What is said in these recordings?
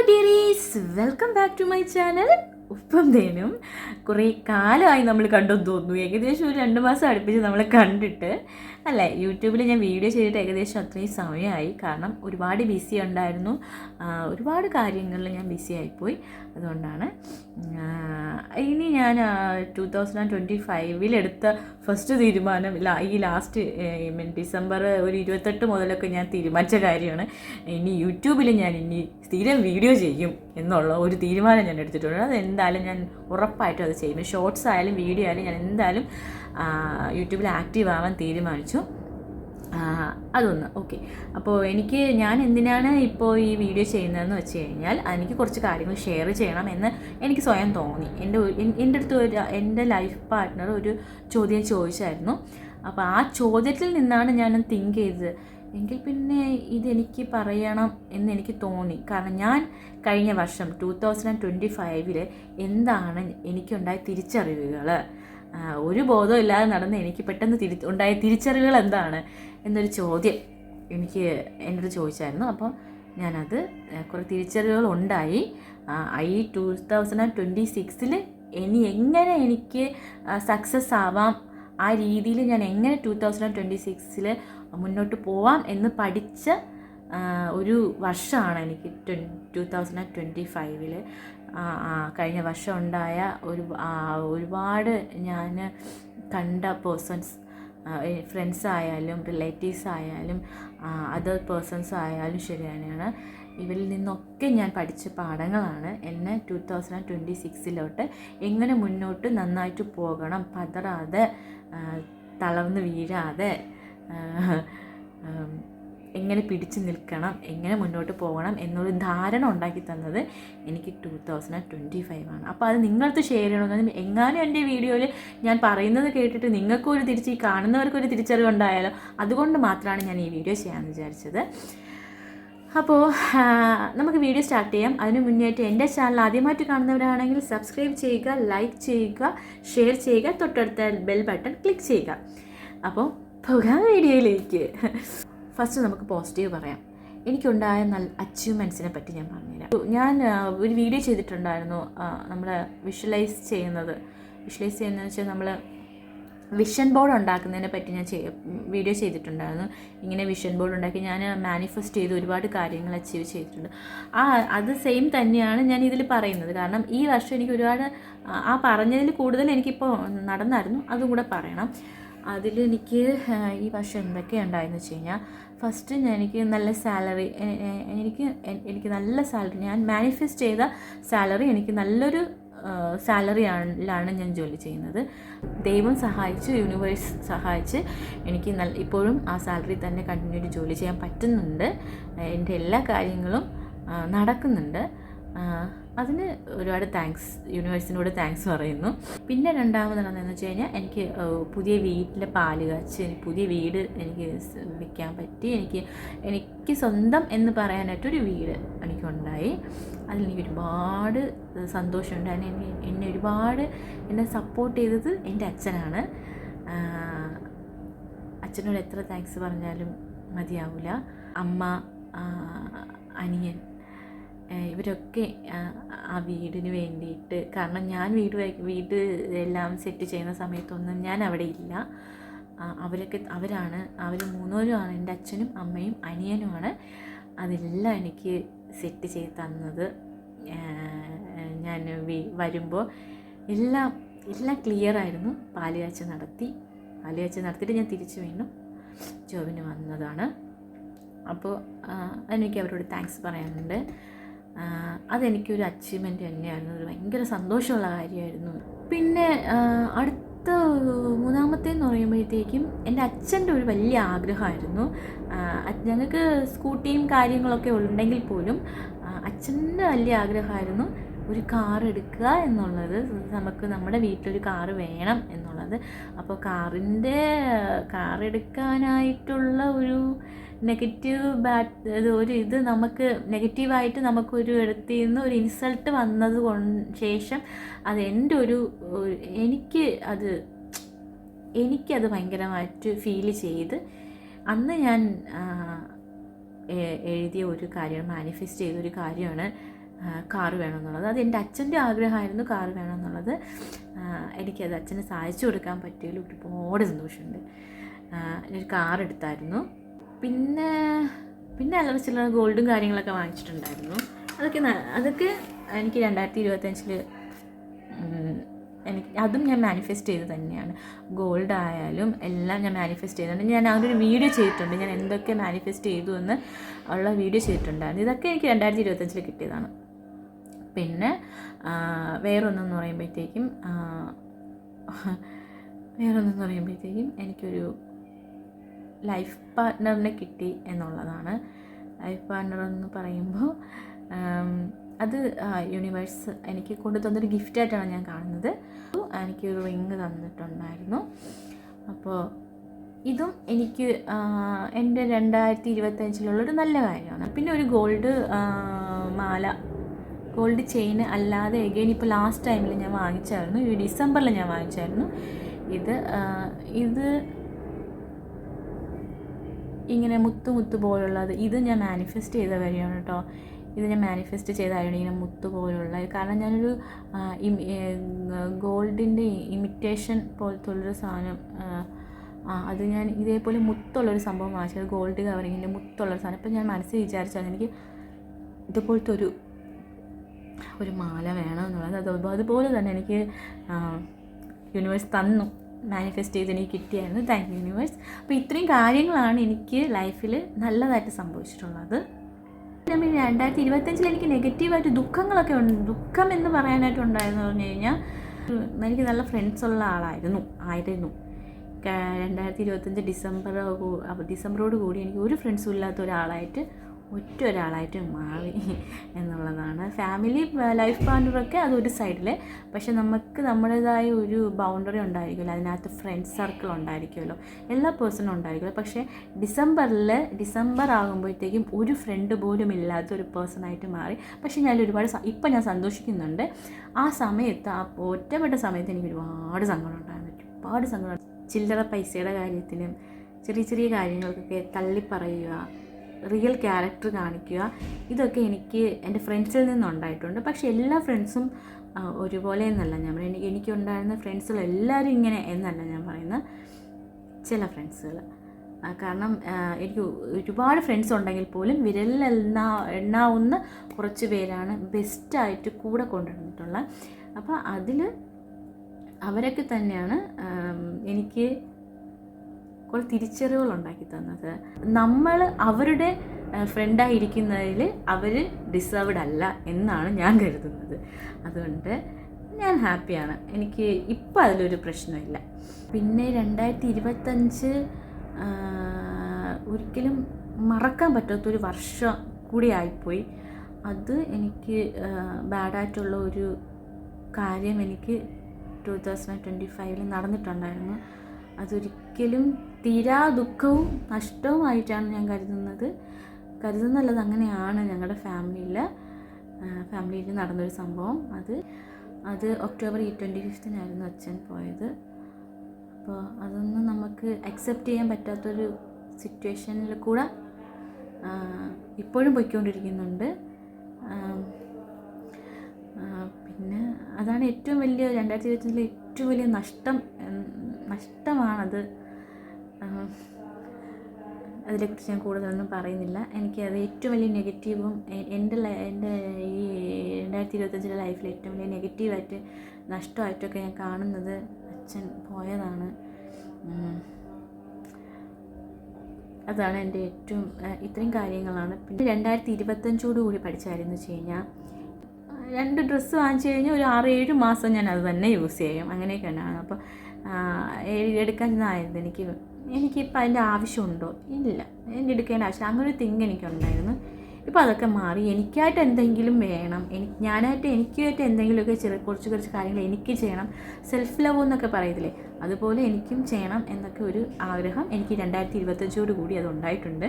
dearies, welcome back to my channel. ഉപ്പം തേനും കുറേ കാലമായി നമ്മൾ കണ്ടെന്ന് തോന്നുന്നു. ഏകദേശം ഒരു 2 മാസം അടുപ്പിച്ച് നമ്മൾ കണ്ടിട്ട് അല്ലേ. യൂട്യൂബിൽ ഞാൻ വീഡിയോ ചെയ്തിട്ട് ഏകദേശം അത്രയും സമയമായി. കാരണം ഒരുപാട് ബിസി ഉണ്ടായിരുന്നു, ഒരുപാട് കാര്യങ്ങളിൽ ഞാൻ ബിസി ആയിപ്പോയി. അതുകൊണ്ടാണ് ഇനി ഞാൻ 2025 എടുത്ത ഫസ്റ്റ് തീരുമാനം ഈ ലാസ്റ്റ് ഡിസംബർ ഒരു 28 മുതലൊക്കെ ഞാൻ തീരുമാനിച്ച കാര്യമാണ്. ഇനി യൂട്യൂബിൽ ഞാൻ ഇനി സ്ഥിരം വീഡിയോ ചെയ്യും എന്നുള്ള ഒരു തീരുമാനം ഞാൻ എടുത്തിട്ടുണ്ട്. അത് എന്തായാലും ഞാൻ ഉറപ്പായിട്ടും അത് ചെയ്യും. ഷോർട്സ് ആയാലും വീഡിയോ ആയാലും ഞാൻ എന്തായാലും യൂട്യൂബിൽ ആക്റ്റീവ് ആവാൻ തീരുമാനിച്ചു. അതൊന്ന് ഓക്കെ. അപ്പോൾ ഞാൻ എന്തിനാണ് ഇപ്പോൾ ഈ വീഡിയോ ചെയ്യുന്നതെന്ന് വെച്ച് കഴിഞ്ഞാൽ എനിക്ക് കുറച്ച് കാര്യങ്ങൾ ഷെയർ ചെയ്യണം എന്ന് എനിക്ക് സ്വയം തോന്നി. എൻ്റെ അടുത്ത് എൻ്റെ ലൈഫ് പാർട്ട്ണർ ഒരു ചോദ്യം ചോദിച്ചായിരുന്നു. അപ്പോൾ ആ ചോദ്യത്തിൽ നിന്നാണ് ഞാൻ തിങ്ക് ചെയ്തത്, എങ്കിൽ പിന്നെ ഇതെനിക്ക് പറയണം എന്നെനിക്ക് തോന്നി. കാരണം ഞാൻ കഴിഞ്ഞ വർഷം 2025 എന്താണ് എനിക്കുണ്ടായ തിരിച്ചറിവുകൾ, ഒരു ബോധമില്ലാതെ നടന്ന് എനിക്ക് പെട്ടെന്ന് ഉണ്ടായ തിരിച്ചറിവുകൾ എന്താണ് എന്നൊരു ചോദ്യം എനിക്ക് എൻ്റെ അടുത്ത് ചോദിച്ചായിരുന്നു. അപ്പോൾ ഞാനത് കുറേ തിരിച്ചറിവുകൾ ഉണ്ടായി. ഈ 2026 ഇനി എങ്ങനെ എനിക്ക് സക്സസ് ആവാം, ആ രീതിയിൽ ഞാൻ എങ്ങനെ 2026 മുന്നോട്ട് പോവാം എന്ന് പഠിച്ച ഒരു വർഷമാണ് എനിക്ക് 2025. കഴിഞ്ഞ വർഷം ഉണ്ടായ ഒരുപാട് ഞാൻ കണ്ട പേഴ്സൺസ്, ഫ്രണ്ട്സ് ആയാലും റിലേറ്റീവ്സ് ആയാലും അതർ പേഴ്സൺസ് ആയാലും ശരി തന്നെയാണ്. ഇവരിൽ നിന്നൊക്കെ ഞാൻ പഠിച്ച പാഠങ്ങളാണ് എന്നെ 2026 എങ്ങനെ മുന്നോട്ട് നന്നായിട്ട് പോകണം, പതറാതെ തളർന്ന് വീഴാതെ എങ്ങനെ പിടിച്ചു നിൽക്കണം, എങ്ങനെ മുന്നോട്ട് പോകണം എന്നൊരു ധാരണ ഉണ്ടാക്കി തന്നത് എനിക്ക് 2025 ആണ്. അപ്പോൾ അത് നിങ്ങൾക്ക് ഷെയർ ചെയ്യണമെന്ന് എങ്ങാനും എൻ്റെ വീഡിയോയിൽ ഞാൻ പറയുന്നത് കേട്ടിട്ട് നിങ്ങൾക്കും ഈ കാണുന്നവർക്കൊരു തിരിച്ചറിവുണ്ടായാലോ, അതുകൊണ്ട് മാത്രമാണ് ഞാൻ ഈ വീഡിയോ ചെയ്യാമെന്ന് വിചാരിച്ചത്. അപ്പോൾ നമുക്ക് വീഡിയോ സ്റ്റാർട്ട് ചെയ്യാം. അതിന് മുന്നേറ്റ് എൻ്റെ ചാനൽ ആദ്യമായിട്ട് കാണുന്നവരാണെങ്കിൽ സബ്സ്ക്രൈബ് ചെയ്യുക, ലൈക്ക് ചെയ്യുക, ഷെയർ ചെയ്യുക, തൊട്ടടുത്ത ബെൽ ബട്ടൺ ക്ലിക്ക് ചെയ്യുക. അപ്പോൾ പോകാം വീഡിയോയിലേക്ക്. ഫസ്റ്റ് നമുക്ക് പോസിറ്റീവ് പറയാം. എനിക്കുണ്ടായ നല്ല അച്ചീവ്മെൻറ്റ്സിനെ പറ്റി ഞാൻ പറഞ്ഞുതരാം. ഞാൻ ഒരു വീഡിയോ ചെയ്തിട്ടുണ്ടായിരുന്നു, നമ്മൾ വിഷ്വലൈസ് ചെയ്യുന്നതെന്ന് വെച്ചാൽ നമ്മൾ വിഷൻ ബോർഡ് ഉണ്ടാക്കുന്നതിനെ പറ്റി ഞാൻ വീഡിയോ ചെയ്തിട്ടുണ്ടായിരുന്നു. ഇങ്ങനെ വിഷൻ ബോർഡ് ഉണ്ടാക്കി ഞാൻ മാനിഫെസ്റ്റ് ചെയ്ത് ഒരുപാട് കാര്യങ്ങൾ അച്ചീവ് ചെയ്തിട്ടുണ്ട്. അത് സെയിം തന്നെയാണ് ഞാൻ ഇതിൽ പറയുന്നത്. കാരണം ഈ വർഷം എനിക്ക് ഒരുപാട് പറഞ്ഞതിൽ കൂടുതൽ എനിക്കിപ്പോൾ നടന്നായിരുന്നു, അതും കൂടെ പറയണം. എനിക്ക് ഈ വർഷം എന്തൊക്കെയുണ്ടായെന്ന് വെച്ച് കഴിഞ്ഞാൽ, ഫസ്റ്റ് എനിക്ക് നല്ല സാലറി, എനിക്ക് നല്ല സാലറി, ഞാൻ മാനിഫെസ്റ്റ് ചെയ്ത സാലറി, എനിക്ക് നല്ലൊരു സാലറിയിലാണ് ഞാൻ ജോലി ചെയ്യുന്നത്. ദൈവം സഹായിച്ച്, യൂണിവേഴ്സ് സഹായിച്ച് എനിക്ക് ഇപ്പോഴും ആ സാലറി തന്നെ കണ്ടിന്യൂ ജോലി ചെയ്യാൻ പറ്റുന്നുണ്ട്. എൻ്റെ എല്ലാ കാര്യങ്ങളും നടക്കുന്നുണ്ട്. അതിന് ഒരുപാട് യൂണിവേഴ്സിനോട് താങ്ക്സ് പറയുന്നു. പിന്നെ രണ്ടാമതെന്ന് വെച്ച് കഴിഞ്ഞാൽ, എനിക്ക് പുതിയ വീട്ടിലെ പാല് കാച്ച്, പുതിയ വീട് എനിക്ക് വെക്കാൻ പറ്റി. എനിക്ക് സ്വന്തം എന്ന് പറയാനായിട്ടൊരു വീട് എനിക്കുണ്ടായി. അതിലെനിക്ക് ഒരുപാട് സന്തോഷമുണ്ട്. എന്നെ സപ്പോർട്ട് ചെയ്തത് എൻ്റെ അച്ഛനാണ്. അച്ഛനോട് എത്ര താങ്ക്സ് പറഞ്ഞാലും മതിയാവില്ല. അമ്മ, അനിയൻ, ഇവരൊക്കെ ആ വീടിന് വേണ്ടിയിട്ട്, കാരണം ഞാൻ വീട് എല്ലാം സെറ്റ് ചെയ്യുന്ന സമയത്തൊന്നും ഞാൻ അവിടെ ഇല്ല. അവർ മൂന്നുപേരുമാണ്, എൻ്റെ അച്ഛനും അമ്മയും അനിയനുമാണ് അതെല്ലാം എനിക്ക് സെറ്റ് ചെയ്ത് തന്നത്. ഞാൻ വരുമ്പോൾ എല്ലാം ക്ലിയറായിരുന്നു. പാല് കാച്ച് നടത്തിയിട്ട് ഞാൻ തിരിച്ചു വീണ്ടും ജോബിന് വന്നതാണ്. അപ്പോൾ എനിക്ക് അവരോട് താങ്ക്സ് പറയാനുണ്ട്. അതെനിക്കൊരു അച്ചീവ്മെൻറ്റ് തന്നെയായിരുന്നു, ഒരു ഭയങ്കര സന്തോഷമുള്ള കാര്യമായിരുന്നു. പിന്നെ അടുത്ത മൂന്നാമത്തേന്ന് പറയുമ്പോഴത്തേക്കും എൻ്റെ അച്ഛൻ്റെ ഒരു വലിയ ആഗ്രഹമായിരുന്നു. ഞങ്ങൾക്ക് സ്കൂട്ടിയും കാര്യങ്ങളൊക്കെ ഉണ്ടെങ്കിൽ പോലും അച്ഛൻ്റെ വലിയ ആഗ്രഹമായിരുന്നു ഒരു കാർ എടുക്കുക എന്നുള്ളത്. നമ്മുടെ വീട്ടിലൊരു കാറ് വേണം എന്നുള്ളത്. അപ്പോൾ കാർ എടുക്കാനായിട്ടുള്ള ഒരു ഇത് നമുക്ക് നെഗറ്റീവായിട്ട് നമുക്കൊരു ഇടത്തിൽ നിന്ന് ഒരു ഇൻസൾട്ട് വന്നത് ശേഷം അത് എനിക്കത് ഭയങ്കരമായിട്ട് ഫീൽ ചെയ്ത് അന്ന് ഞാൻ എഴുതിയ ഒരു കാര്യമാണ്, മാനിഫെസ്റ്റ് ചെയ്തൊരു കാര്യമാണ് കാറ് വേണമെന്നുള്ളത്. അത് എൻ്റെ അച്ഛൻ്റെ ആഗ്രഹമായിരുന്നു കാറ് വേണമെന്നുള്ളത്. എനിക്കത് അച്ഛന് സാധിച്ചു കൊടുക്കാൻ പറ്റിയതിൽ ഒരുപാട് സന്തോഷമുണ്ട്. ഒരു കാറെടുത്തായിരുന്നു. പിന്നെ അല്ലറ ചില്ലറ ഗോൾഡും കാര്യങ്ങളൊക്കെ വാങ്ങിച്ചിട്ടുണ്ടായിരുന്നു. അതൊക്കെ എനിക്ക് 2025 അതും ഞാൻ മാനിഫെസ്റ്റ് ചെയ്ത് തന്നെയാണ്. ഗോൾഡ് ആയാലും എല്ലാം ഞാൻ മാനിഫെസ്റ്റ് ചെയ്തിട്ടുണ്ട്. ഞാൻ അതൊരു വീഡിയോ ചെയ്തിട്ടുണ്ട്, ഞാൻ എന്തൊക്കെ മാനിഫെസ്റ്റ് ചെയ്തു എന്ന് ഉള്ള വീഡിയോ ചെയ്തിട്ടുണ്ടായിരുന്നു. ഇതൊക്കെ എനിക്ക് 2025 കിട്ടിയതാണ്. പിന്നെ വേറൊന്നെന്ന് പറയുമ്പോഴത്തേക്കും എനിക്കൊരു ലൈഫ് പാർട്ട്ണറിനെ കിട്ടി എന്നുള്ളതാണ്. ലൈഫ് പാർട്ട്ണർ എന്ന് പറയുമ്പോൾ അത് യൂണിവേഴ്സ് എനിക്ക് കൊണ്ടു തന്നൊരു ഗിഫ്റ്റായിട്ടാണ് ഞാൻ കാണുന്നത്. എനിക്കൊരു റിങ് തന്നിട്ടുണ്ടായിരുന്നു. അപ്പോൾ ഇതും എനിക്ക് എൻ്റെ 2025 നല്ല കാര്യമാണ്. പിന്നെ ഒരു ഗോൾഡ് മാല, ഗോൾഡ് ചെയിൻ അല്ലാതെ എഗെയിൻ ഇപ്പോൾ ലാസ്റ്റ് ടൈമിൽ ഞാൻ വാങ്ങിച്ചായിരുന്നു, ഈ ഡിസംബറിൽ ഞാൻ വാങ്ങിച്ചായിരുന്നു. ഇത് ഇങ്ങനെ മുത്ത് പോലുള്ളത്, ഇത് ഞാൻ മാനിഫെസ്റ്റ് ചെയ്ത കാര്യമാണ് കേട്ടോ. ഇത് ഞാൻ മാനിഫെസ്റ്റ് ചെയ്തായിരുന്നു ഇങ്ങനെ മുത്ത് പോലുള്ള. കാരണം ഞാനൊരു ഗോൾഡിൻ്റെ ഇമിറ്റേഷൻ പോലത്തുള്ളൊരു സാധനം, അത് ഞാൻ ഇതേപോലെ മുത്തുള്ളൊരു സംഭവം വാങ്ങിച്ചത്, ഗോൾഡ് കവറിങ്ങിൻ്റെ മുത്തുള്ളൊരു സാധനം. അപ്പം ഞാൻ മനസ്സിൽ വിചാരിച്ചാൽ എനിക്ക് ഇതുപോലത്തെ ഒരു മാല വേണം എന്നുള്ളത്. അതുപോലെ തന്നെ എനിക്ക് യൂണിവേഴ്സ് തന്നു, മാനിഫെസ്റ്റ് ചെയ്ത് എനിക്ക് കിട്ടിയായിരുന്നു. Thank you universe. അപ്പോൾ ഇത്രയും കാര്യങ്ങളാണ് എനിക്ക് ലൈഫിൽ നല്ലതായിട്ട് സംഭവിച്ചിട്ടുള്ളത്. 2025 എനിക്ക് നെഗറ്റീവായിട്ട് ദുഃഖങ്ങളൊക്കെ ഉണ്ട്. ദുഃഖം എന്ന് പറയാനായിട്ട് ഉണ്ടായെന്ന് പറഞ്ഞു കഴിഞ്ഞാൽ, എനിക്ക് നല്ല ഫ്രണ്ട്സുള്ള ആയിരുന്നു. 2025 ഡിസംബറോട് കൂടി എനിക്ക് ഒരു ഫ്രണ്ട്സും ഇല്ലാത്ത ഒറ്റ ഒരാളായിട്ട് മാറി എന്നുള്ളതാണ്. ഫാമിലി ലൈഫ് പാർട്ണറൊക്കെ അതൊരു സൈഡിൽ, പക്ഷെ നമുക്ക് നമ്മുടേതായ ഒരു ബൗണ്ടറി ഉണ്ടായിരിക്കുമല്ലോ, അതിനകത്ത് ഫ്രണ്ട്സ് സർക്കിൾ ഉണ്ടായിരിക്കുമല്ലോ, എല്ലാ പേഴ്സണും ഉണ്ടായിരിക്കുമല്ലോ. പക്ഷേ ഡിസംബർ ആകുമ്പോഴത്തേക്കും ഒരു ഫ്രണ്ട് പോലും ഇല്ലാത്ത ഒരു പേഴ്സണായിട്ട് മാറി. പക്ഷേ ഞാൻ ഇപ്പം ഞാൻ സന്തോഷിക്കുന്നുണ്ട്. ആ സമയത്ത്, ആ ഒറ്റപ്പെട്ട സമയത്ത് എനിക്ക് ഒരുപാട് സങ്കടം ഉണ്ടായിരുന്നു. ചില്ലറ പൈസയുടെ കാര്യത്തിനും ചെറിയ കാര്യങ്ങൾക്കൊക്കെ തള്ളിപ്പറയുക, റിയൽ ക്യാരക്ടർ കാണിക്കുക, ഇതൊക്കെ എനിക്ക് എൻ്റെ ഫ്രണ്ട്സിൽ നിന്നുണ്ടായിട്ടുണ്ട്. പക്ഷേ എല്ലാ ഫ്രണ്ട്സും ഒരുപോലെ എന്നല്ല ഞാൻ പറയുന്നത്. എനിക്കുണ്ടായിരുന്ന ഫ്രണ്ട്സുകൾ എല്ലാവരും ഇങ്ങനെ എന്നല്ല ഞാൻ പറയുന്നത്, ചില ഫ്രണ്ട്സുകൾ. കാരണം എനിക്ക് ഒരുപാട് ഫ്രണ്ട്സ് ഉണ്ടെങ്കിൽ പോലും വിരലിൽ എണ്ണാവുന്ന കുറച്ച് പേരാണ് ബെസ്റ്റായിട്ട് കൂടെ കൊണ്ടുവന്നിട്ടുള്ളത്. അപ്പോൾ അവരൊക്കെ തന്നെയാണ് എനിക്ക് കുറേ തിരിച്ചറിവുകൾ ഉണ്ടാക്കി തന്നത്. നമ്മൾ അവരുടെ ഫ്രണ്ടായിരിക്കുന്നതിൽ അവർ ഡിസേർവ്ഡ് അല്ല എന്നാണ് ഞാൻ കരുതുന്നത്. അതുകൊണ്ട് ഞാൻ ഹാപ്പിയാണ്. എനിക്ക് ഇപ്പോൾ അതിലൊരു പ്രശ്നമില്ല. പിന്നെ 2025 ഒരിക്കലും മറക്കാൻ പറ്റാത്തൊരു വർഷം കൂടി ആയിപ്പോയി. അത് എനിക്ക് ബാഡായിട്ടുള്ള ഒരു കാര്യം എനിക്ക് 2025 നടന്നിട്ടുണ്ടായിരുന്നു. അതൊരിക്കലും തീരാ ദുഃഖവും നഷ്ടവുമായിട്ടാണ് ഞാൻ കരുതുന്നുള്ളത്. അങ്ങനെയാണ് ഞങ്ങളുടെ ഫാമിലിയിൽ നടന്നൊരു സംഭവം. അത് ഒക്ടോബർ 25 അച്ഛൻ പോയത്. അപ്പോൾ അതൊന്നും നമുക്ക് അക്സെപ്റ്റ് ചെയ്യാൻ പറ്റാത്തൊരു സിറ്റുവേഷനിൽ കൂടെ ഇപ്പോഴും പോയിക്കൊണ്ടിരിക്കുന്നുണ്ട്. പിന്നെ അതാണ് ഏറ്റവും വലിയ 2025 ഏറ്റവും വലിയ നഷ്ടമാണത്. അതിനെക്കുറിച്ച് ഞാൻ കൂടുതലൊന്നും പറയുന്നില്ല. എനിക്കത് ഏറ്റവും വലിയ നെഗറ്റീവും എൻ്റെ ഈ 2025 ലൈഫിൽ ഏറ്റവും വലിയ നെഗറ്റീവായിട്ട് നഷ്ടമായിട്ടൊക്കെ ഞാൻ കാണുന്നത് അച്ഛൻ പോയതാണ്. അതാണ് എൻ്റെ ഏറ്റവും ഇത്രയും കാര്യങ്ങളാണ്. പിന്നെ 2025 കൂടി പഠിച്ചായിരുന്നു വെച്ച് കഴിഞ്ഞാൽ, 2 ഡ്രസ്സ് വാങ്ങിച്ചു കഴിഞ്ഞാൽ ഒരു 6-7 മാസം ഞാൻ അത് തന്നെ യൂസ് ചെയ്യും. അങ്ങനെയൊക്കെയാണ്. അപ്പോൾ എടുക്കാനായിരുന്നു എനിക്കിപ്പോൾ അതിൻ്റെ ആവശ്യമുണ്ടോ? ഇല്ല, എനിക്ക് എടുക്കേണ്ട ആവശ്യം, അങ്ങനെ ഒരു തിങ് എനിക്കുണ്ടായിരുന്നു. ഇപ്പോൾ അതൊക്കെ മാറി. എനിക്കായിട്ട് എന്തെങ്കിലും വേണം, എനിക്കായിട്ട് എന്തെങ്കിലുമൊക്കെ കുറച്ച് കാര്യങ്ങൾ എനിക്ക് ചെയ്യണം. സെൽഫ് ലവ് എന്നൊക്കെ പറയത്തില്ലേ, അതുപോലെ എനിക്കും ചെയ്യണം എന്നൊക്കെ ഒരു ആഗ്രഹം എനിക്ക് 2025 കൂടി അതുണ്ടായിട്ടുണ്ട്.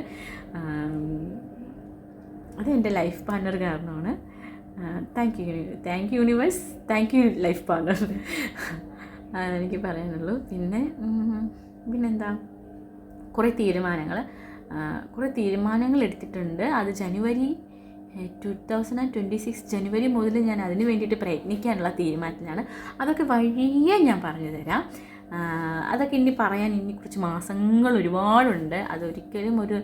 അത് എൻ്റെ ലൈഫ് പാർട്ണർ കാരണമാണ്. Thank you universe, thank you life partner. അതെനിക്ക് പറയാനുള്ളൂ. പിന്നെന്താ, കുറേ തീരുമാനങ്ങൾ എടുത്തിട്ടുണ്ട്. അത് ജനുവരി 2026 ജനുവരി മുതൽ ഞാൻ അതിന് വേണ്ടിയിട്ട് പ്രയത്നിക്കാനുള്ള തീരുമാനത്തിലാണ്. അതൊക്കെ വഴിയേ ഞാൻ പറഞ്ഞു തരാം. അതൊക്കെ ഇനി പറയാൻ ഇനി കുറച്ച് മാസങ്ങൾ ഒരുപാടുണ്ട്. അതൊരിക്കലും ഒരു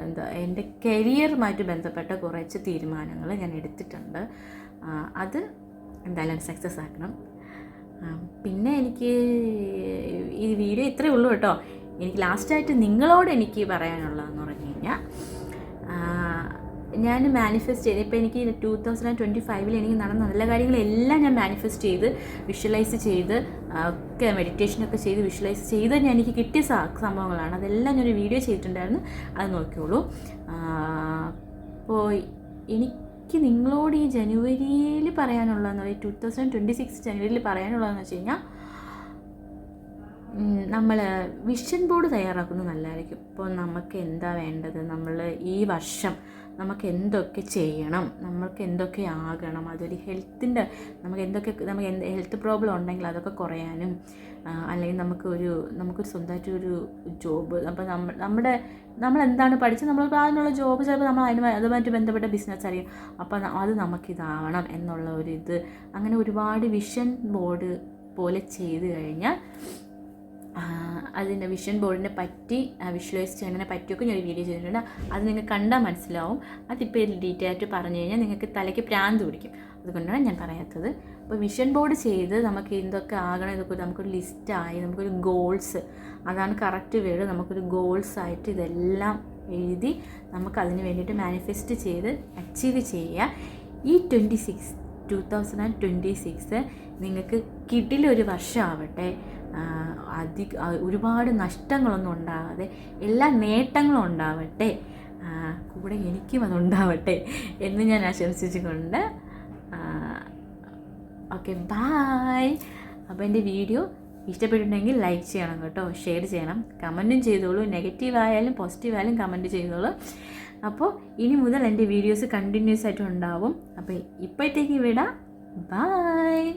എന്താ എൻ്റെ കരിയറുമായിട്ട് ബന്ധപ്പെട്ട കുറച്ച് തീരുമാനങ്ങൾ ഞാൻ എടുത്തിട്ടുണ്ട്. അത് എന്തായാലും സക്സസ് ആക്കണം. പിന്നെ എനിക്ക് ഈ വീഡിയോ ഇത്രയേ ഉള്ളൂ കേട്ടോ. എനിക്ക് ലാസ്റ്റായിട്ട് നിങ്ങളോട് എനിക്ക് പറയാനുള്ളതെന്ന് പറഞ്ഞു കഴിഞ്ഞാൽ, ഞാൻ മാനിഫെസ്റ്റ് ചെയ്ത് ഇപ്പോൾ എനിക്ക് 2025 എനിക്ക് നടന്ന നല്ല കാര്യങ്ങളെല്ലാം ഞാൻ മാനിഫെസ്റ്റ് ചെയ്ത് വിഷ്വലൈസ് ചെയ്ത് ഒക്കെ മെഡിറ്റേഷനൊക്കെ ചെയ്ത് വിഷ്വലൈസ് ചെയ്ത് എനിക്ക് കിട്ടിയ സംഭവങ്ങളാണ്. അതെല്ലാം ഞാനൊരു വീഡിയോ ചെയ്തിട്ടുണ്ടായിരുന്നു, അത് നോക്കിയോളൂ. അപ്പോൾ എനിക്ക് നിങ്ങളോട് ഈ ജനുവരിയിൽ പറയാനുള്ളതെന്ന് പറയുന്നത് 2026 ജനുവരിയിൽ പറയാനുള്ളതെന്ന് വെച്ച് കഴിഞ്ഞാൽ, നമ്മൾ വിഷൻ ബോർഡ് തയ്യാറാക്കുന്നത് നല്ലതായിരിക്കും. ഇപ്പോൾ നമുക്ക് എന്താ വേണ്ടത്, നമ്മൾ ഈ വർഷം നമുക്ക് എന്തൊക്കെ ചെയ്യണം, നമുക്ക് എന്തൊക്കെ ആകണം, അതൊരു നമുക്ക് ഹെൽത്ത് പ്രോബ്ലം ഉണ്ടെങ്കിൽ അതൊക്കെ കുറയാനും, അല്ലെങ്കിൽ നമുക്കൊരു സ്വന്തമായിട്ടൊരു ജോബ്, അപ്പോൾ നമ്മൾ എന്താണ് പഠിച്ചത്, നമ്മൾ അതിനുള്ള ജോബ് ചിലപ്പോൾ നമ്മൾ അതുമായിട്ട് ബന്ധപ്പെട്ട ബിസിനസ് ആയിരിക്കും. അപ്പോൾ അത് നമുക്കിതാവണം എന്നുള്ള ഒരിത്, അങ്ങനെ ഒരുപാട് വിഷൻ ബോർഡ് പോലെ ചെയ്ത് കഴിഞ്ഞാൽ അതിൻ്റെ വിഷൻ ബോർഡിനെ പറ്റി വിഷ്വലൈസ് ചെയ്യുന്നതിനെ പറ്റിയൊക്കെ ഞാൻ വീഡിയോ ചെയ്തിട്ടുണ്ട്. അത് നിങ്ങൾക്ക് കണ്ടാൽ മനസ്സിലാവും. അതിപ്പോൾ ഡീറ്റെയിൽ ആയിട്ട് പറഞ്ഞു കഴിഞ്ഞാൽ നിങ്ങൾക്ക് തലയ്ക്ക് പ്രാന്ത് പിടിക്കും. അതുകൊണ്ടാണ് ഞാൻ പറയാത്തത്. അപ്പോൾ വിഷൻ ബോർഡ് ചെയ്ത് നമുക്ക് എന്തൊക്കെ ആകണം, ഇതൊക്കെ നമുക്കൊരു ലിസ്റ്റായി, നമുക്കൊരു ഗോൾസ്, അതാണ് കറക്റ്റ് വേർഡ്, നമുക്കൊരു ഗോൾസായിട്ട് ഇതെല്ലാം എഴുതി നമുക്കതിന് വേണ്ടിയിട്ട് മാനിഫെസ്റ്റ് ചെയ്ത് അച്ചീവ് ചെയ്യുക. ഈ 2026 നിങ്ങൾക്ക് കിടിലൊരു വർഷമാവട്ടെ. ഒരുപാട് നഷ്ടങ്ങളൊന്നും ഉണ്ടാകാതെ എല്ലാ നേട്ടങ്ങളും ഉണ്ടാവട്ടെ, കൂടെ എനിക്കും അതുണ്ടാവട്ടെ എന്ന് ഞാൻ ആശംസിച്ചുകൊണ്ട് ഓക്കെ ബായ്. അപ്പോൾ എൻ്റെ വീഡിയോ ഇഷ്ടപ്പെട്ടിട്ടുണ്ടെങ്കിൽ ലൈക്ക് ചെയ്യണം കേട്ടോ, ഷെയർ ചെയ്യണം, കമൻറ്റും ചെയ്തോളൂ. നെഗറ്റീവ് ആയാലും പോസിറ്റീവ് ആയാലും കമൻറ്റ് ചെയ്തോളൂ. അപ്പോൾ ഇനി മുതൽ എൻ്റെ വീഡിയോസ് കണ്ടിന്യൂസ് ആയിട്ട് ഉണ്ടാവും. അപ്പോൾ ഇപ്പോഴത്തേക്ക് വിടാം. ബായ്.